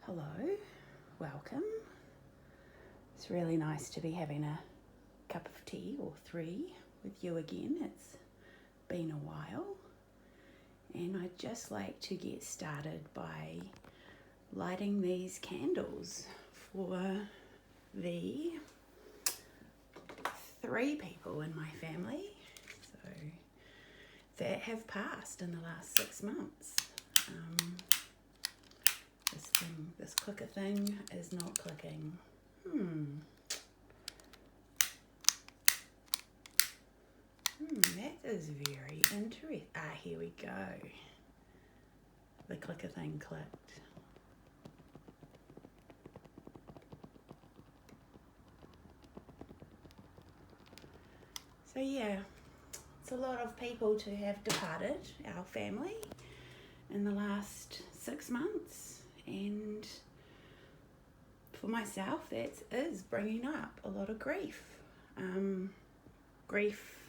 Hello, welcome. It's really nice to be having a cup of tea or three with you again. It's been a while, and I'd just like to get started by lighting these candles for the 3 people in my family so that have passed in the last 6 months. This clicker thing is not clicking. That is very interesting. Here we go. The clicker thing clicked. So yeah, it's a lot of people to have departed our family in the last 6 months, and for myself that is bringing up a lot of grief. Grief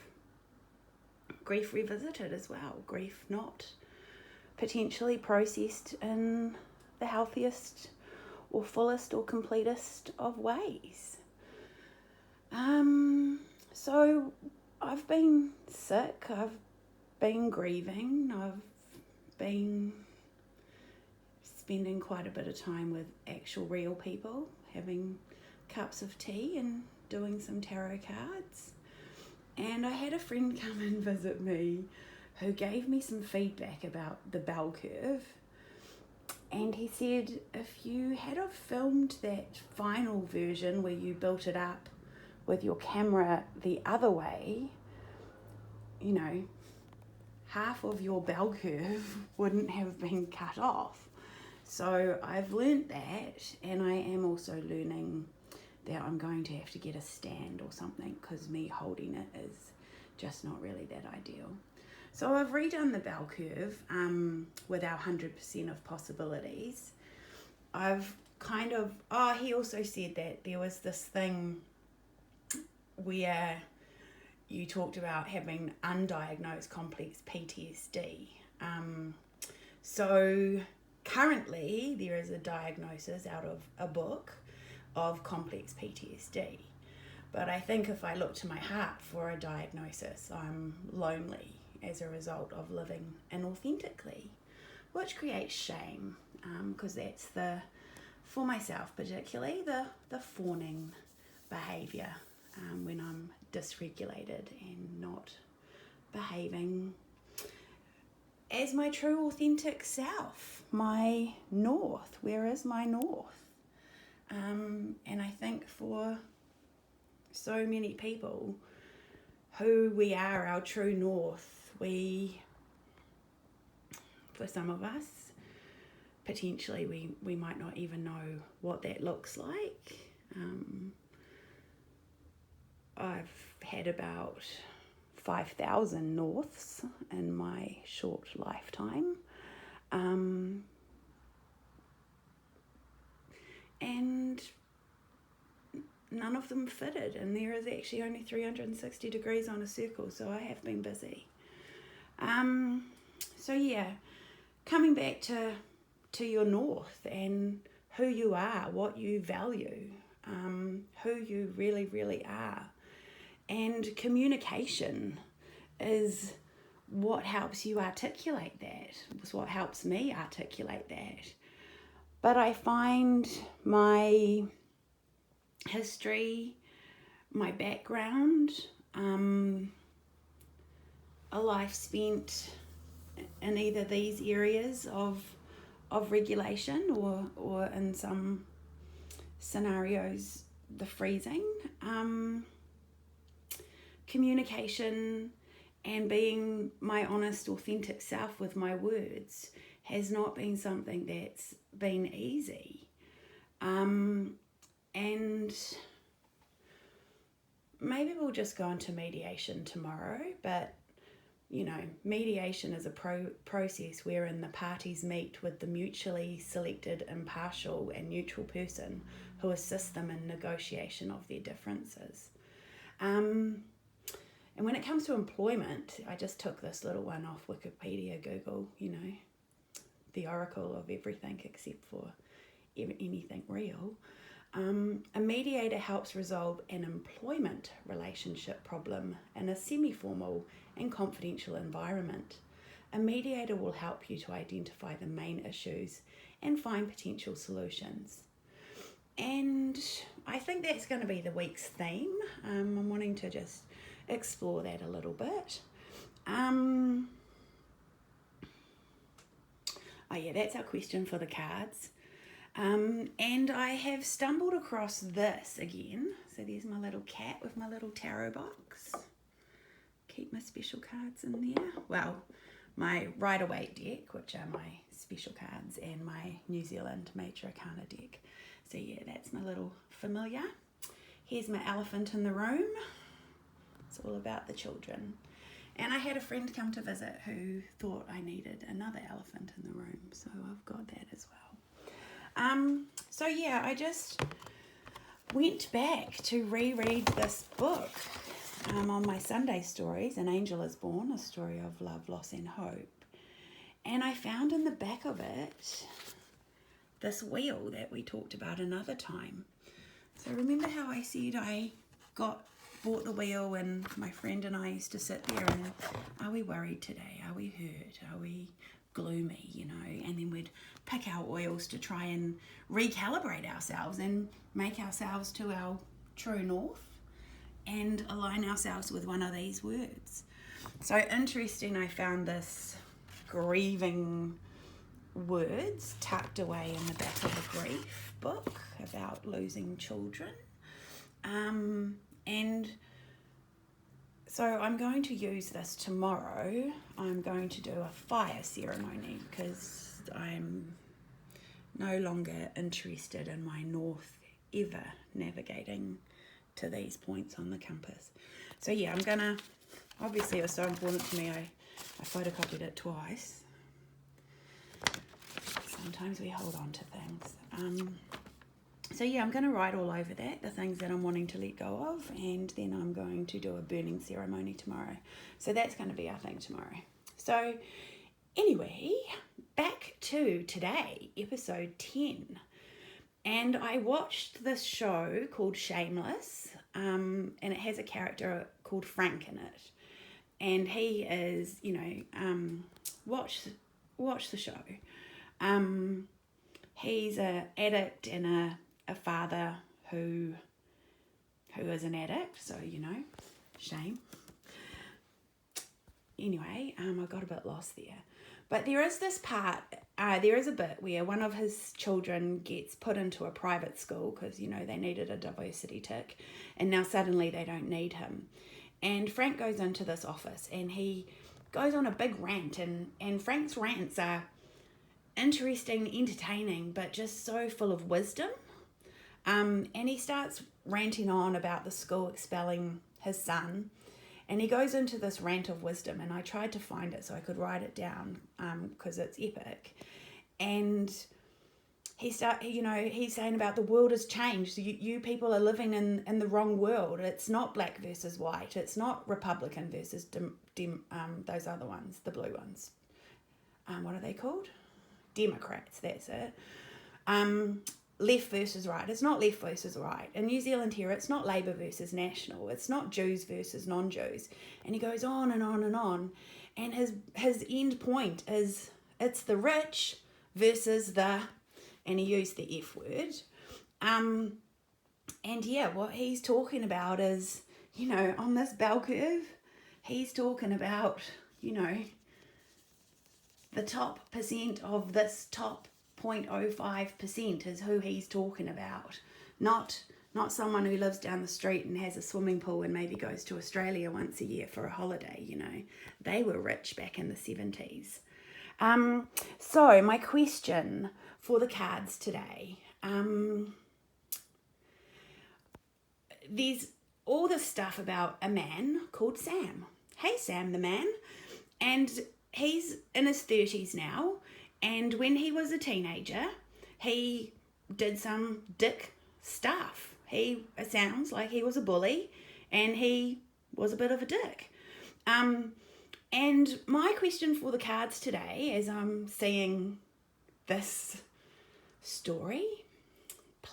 revisited as well, grief not potentially processed in the healthiest or fullest or completest of ways. So I've been sick, I've been grieving, I've been spending quite a bit of time with actual real people, having cups of tea and doing some tarot cards. And I had a friend come and visit me who gave me some feedback about the bell curve. And he said, if you had have filmed that final version where you built it up with your camera the other way, half of your bell curve wouldn't have been cut off. So I've learnt that, and I am also learning that I'm going to have to get a stand or something, because me holding it is just not really that ideal. So I've redone the bell curve with our 100% of possibilities. I've kind of, he also said that there was this thing where you talked about having undiagnosed complex PTSD. So currently there is a diagnosis out of a book of complex PTSD. But I think if I look to my heart for a diagnosis, I'm lonely as a result of living inauthentically, which creates shame, because that's for myself particularly, the fawning behaviour when I'm dysregulated and not behaving as my true authentic self, my north. Where is my north? And I think for so many people who we are our true north, for some of us, potentially we might not even know what that looks like. I've had about 5,000 norths in my short lifetime. And none of them fitted, and there is actually only 360 degrees on a circle, so I have been busy. So yeah, coming back to your north and who you are, what you value, who you really, really are. And communication is what helps you articulate that. It's what helps me articulate that. But I find my history, my background, a life spent in either these areas of regulation or in some scenarios the freezing, communication and being my honest, authentic self with my words has not been something that's been easy. And maybe we'll just go into mediation tomorrow, but mediation is a process wherein the parties meet with the mutually selected, impartial and neutral person who assists them in negotiation of their differences. And when it comes to employment, I just took this little one off Wikipedia, Google, the oracle of everything except for anything real. A mediator helps resolve an employment relationship problem in a semi-formal and confidential environment. A mediator will help you to identify the main issues and find potential solutions. And I think that's going to be the week's theme. I'm wanting to just explore that a little bit. Oh yeah, that's our question for the cards. And I have stumbled across this again. So there's my little cat with my little tarot box. Keep my special cards in there. Well, my Rider-Waite deck, which are my special cards, and my New Zealand Major Arcana deck. So yeah, that's my little familiar. Here's my elephant in the room. It's all about the children. And I had a friend come to visit who thought I needed another elephant in the room, so I've got that as well. So yeah, I just went back to reread this book on my Sunday stories, An Angel is Born, a story of love, loss and hope. And I found in the back of it this wheel that we talked about another time. So remember how I said I bought the wheel and my friend and I used to sit there and, are we worried today? Are we hurt? Are we gloomy? You know, and then we'd pick our oils to try and recalibrate ourselves and make ourselves to our true north and align ourselves with one of these words. So interesting, I found this grieving words tucked away in the back of a grief book about losing children. And so I'm going to use this tomorrow. I'm going to do a fire ceremony because I'm no longer interested in my north ever navigating to these points on the compass. So yeah, I'm gonna, obviously it was so important to me, I photocopied it twice. Sometimes we hold on to things. So yeah, I'm going to write all over that, the things that I'm wanting to let go of, and then I'm going to do a burning ceremony tomorrow. So that's going to be our thing tomorrow. So anyway, back to today, episode 10. And I watched this show called Shameless, and it has a character called Frank in it. And he is, you know, watch the show. He's an addict and a father who is an addict, so you know, shame. Anyway, I got a bit lost there. But there is this part, there is a bit where one of his children gets put into a private school because, you know, they needed a diversity tick, and now suddenly they don't need him. And Frank goes into this office and he goes on a big rant, and Frank's rants are interesting, entertaining, but just so full of wisdom. And he starts ranting on about the school expelling his son, and he goes into this rant of wisdom, and I tried to find it so I could write it down because it's epic. And he's saying about the world has changed. You people are living in the wrong world. It's not black versus white. It's not Republican versus those other ones, the blue ones. What are they called? Democrats, that's it. Left versus right. It's not left versus right. In New Zealand here, it's not Labour versus National. It's not Jews versus non-Jews. And he goes on and on and on. And his end point is it's the rich versus the, and he used the F word. And yeah, what he's talking about is, you know, on this bell curve, he's talking about, you know, the top percent of this top 0.05% is who he's talking about. Not someone who lives down the street and has a swimming pool and maybe goes to Australia once a year for a holiday, you know. They were rich back in the 70s. So my question for the cards today. There's all this stuff about a man called Sam. Hey, Sam the man. And he's in his 30s now, and when he was a teenager, he did some dick stuff. It sounds like he was a bully, and he was a bit of a dick. And my question for the cards today, as I'm seeing this story,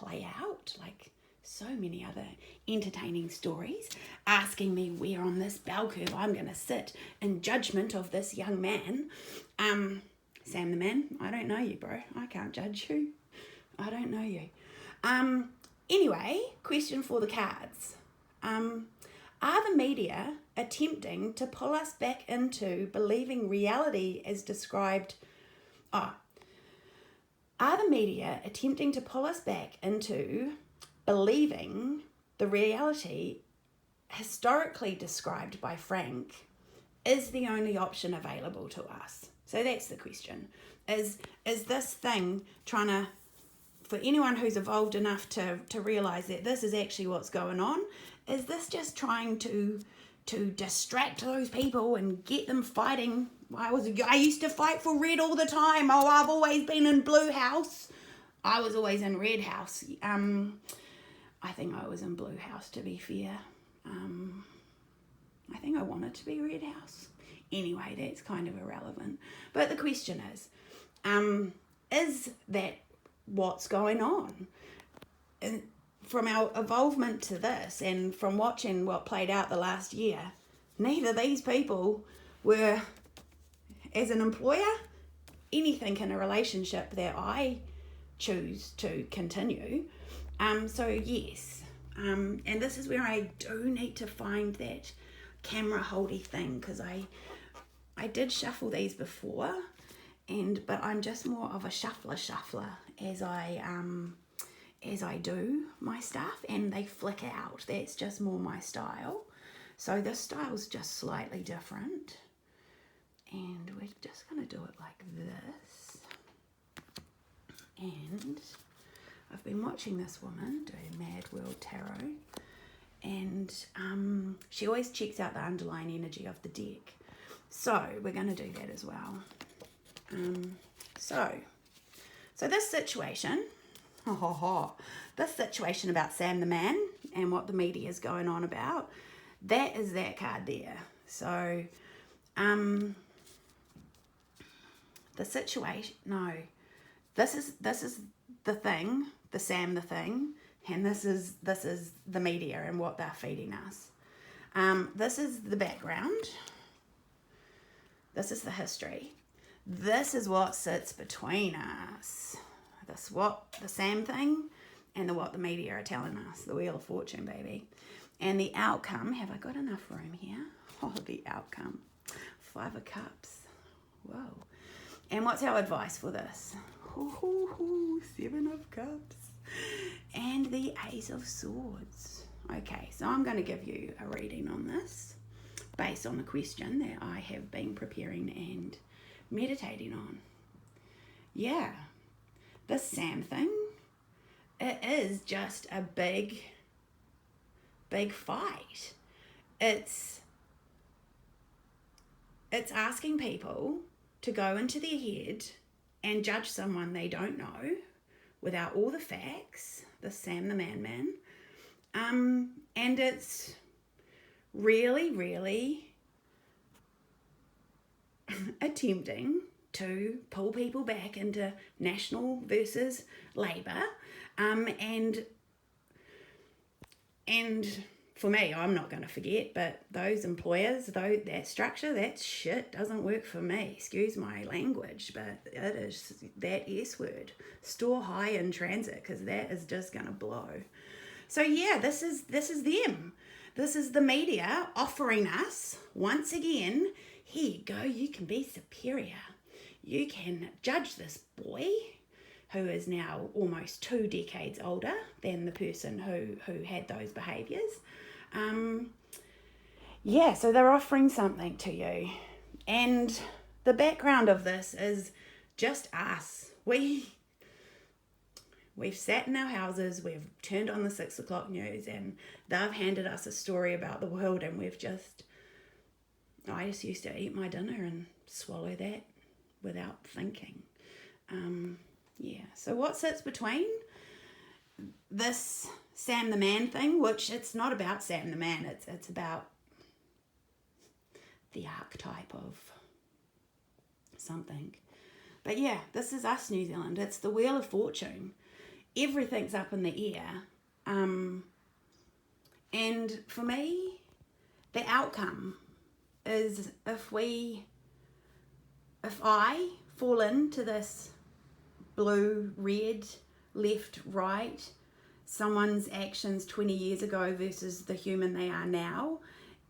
play out, like so many other entertaining stories, asking me where on this bell curve I'm going to sit in judgment of this young man. Sam the man, I don't know you, bro. I can't judge you. I don't know you. Anyway, question for the cards. Are the media attempting to pull us back into believing reality as described... Are the media attempting to pull us back into believing the reality historically described by Frank is the only option available to us? So that's the question. Is this thing trying to, for anyone who's evolved enough to realise that this is actually what's going on, is this just trying to distract those people and get them fighting? I used to fight for red all the time. Oh, I've always been in blue house. I was always in red house. I think I was in blue house, to be fair. I think I wanted to be red house. Anyway, that's kind of irrelevant. But the question is that what's going on? And from our evolvement to this, and from watching what played out the last year, neither these people were, as an employer, anything in a relationship that I choose to continue. So yes, and this is where I do need to find that camera holdy thing, because I did shuffle these before, but I'm just more of a shuffler as I do my stuff, and they flick out. That's just more my style. So this style's just slightly different, and we're just going to do it like this. And I've been watching this woman do Mad World Tarot, and she always checks out the underlying energy of the deck. So we're going to do that as well. So this situation, this situation about Sam the man and what the media is going on about, that is that card there. So the situation, no, this is the thing, the Sam the thing, and this is the media and what they're feeding us. This is the background. This is the history. This is what sits between us. This what the Sam thing and what the media are telling us. The Wheel of Fortune, baby. And the outcome, have I got enough room here? Oh, the outcome. 5 of Cups. Whoa. And what's our advice for this? 7 of Cups. And the Ace of Swords. Okay, so I'm going to give you a reading on this based on the question that I have been preparing and meditating on. Yeah, this Sam thing, it is just a big fight. It's asking people to go into their head and judge someone they don't know without all the facts, the Sam the man. And it's really attempting to pull people back into National versus Labour, and for me, I'm not going to forget, but those employers, though, that structure, that shit doesn't work for me. Excuse my language, but it is that S word. Store high in transit, because that is just going to blow. So yeah, this is them. This is the media offering us, once again, here you go, you can be superior. You can judge this boy who is now almost 2 decades older than the person who had those behaviours. Yeah, so they're offering something to you. And the background of this is just us. We've sat in our houses, we've turned on the 6 o'clock news, and they've handed us a story about the world, and I just used to eat my dinner and swallow that without thinking. Yeah, so what sits between this Sam the man thing, which it's not about Sam the man, it's about the archetype of something. But yeah, this is us, New Zealand. It's the Wheel of Fortune. everything's up in the air. And for me, the outcome is if I fall into this blue, red, left, right, someone's actions 20 years ago versus the human they are now,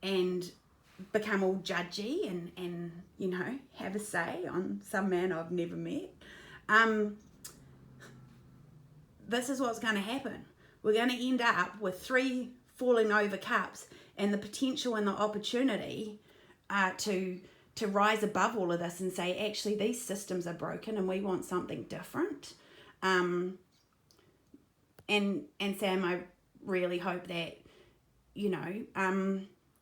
and become all judgy and you know, have a say on some man I've never met, this is what's going to happen. We're going to end up with 3 falling over cups, and the potential and the opportunity to rise above all of this and say, actually, these systems are broken and we want something different. And Sam, I really hope that, you know,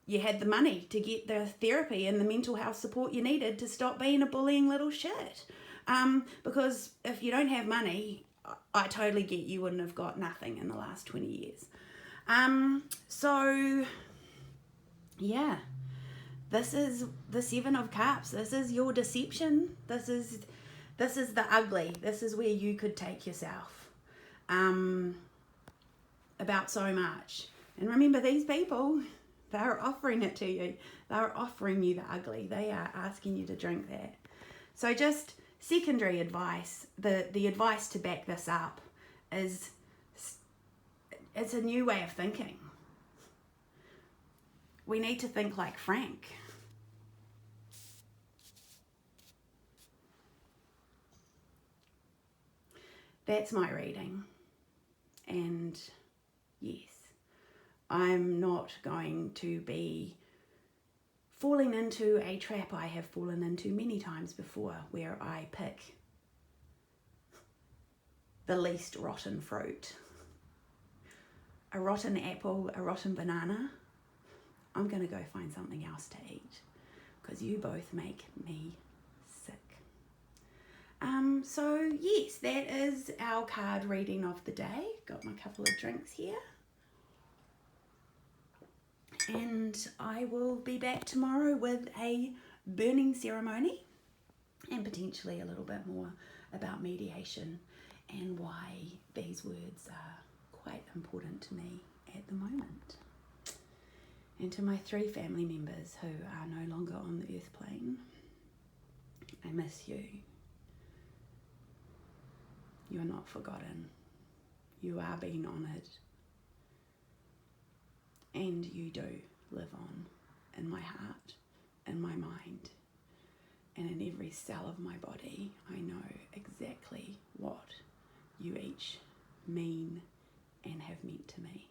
you had the money to get the therapy and the mental health support you needed to stop being a bullying little shit. Because if you don't have money, I totally get you wouldn't have got nothing in the last 20 years. So, yeah, this is the 7 of Cups. This is your deception. This is the ugly. This is where you could take yourself about so much. And remember, these people, they're offering it to you. They're offering you the ugly. They are asking you to drink that. So just secondary advice, the advice to back this up is, it's a new way of thinking. We need to think like Frank. That's my reading. And yes, I'm not going to be falling into a trap I have fallen into many times before, where I pick the least rotten fruit. A rotten apple, a rotten banana. I'm going to go find something else to eat, because you both make me sick. So yes, that is our card reading of the day. Got my couple of drinks here. And I will be back tomorrow with a burning ceremony and potentially a little bit more about mediation and why these words are quite important to me at the moment. And to my 3 family members who are no longer on the earth plane, I miss you. You are not forgotten. You are being honoured. And you do live on in my heart, in my mind, and in every cell of my body. I know exactly what you each mean and have meant to me.